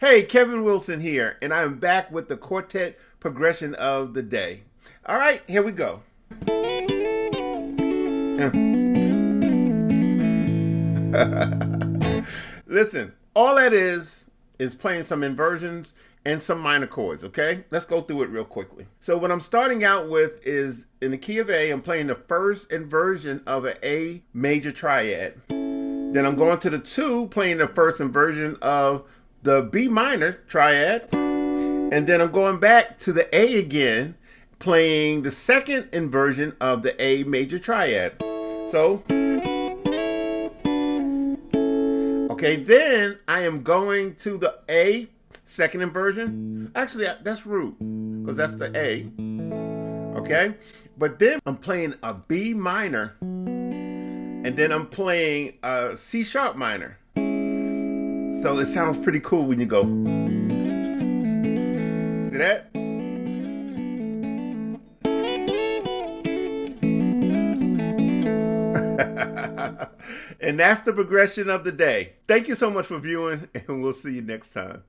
Hey, Kevin Wilson here, and I am back with the Quartet Progression of the day. All right, here we go. Listen, all that is playing some inversions and some minor chords, okay? Let's go through it real quickly. So what I'm starting out with is in the key of A, I'm playing the first inversion of an A major triad. Then I'm going to the 2, playing the first inversion of the B minor triad. And then I'm going back to the A again, playing the second inversion of the A major triad. So, okay, then I am going to the A second inversion. Actually, that's root, because that's the A. Okay, but then I'm playing a B minor, and then I'm playing a C sharp minor. So it sounds pretty cool when you go. See that? And that's the progression of the day. Thank you so much for viewing, and we'll see you next time.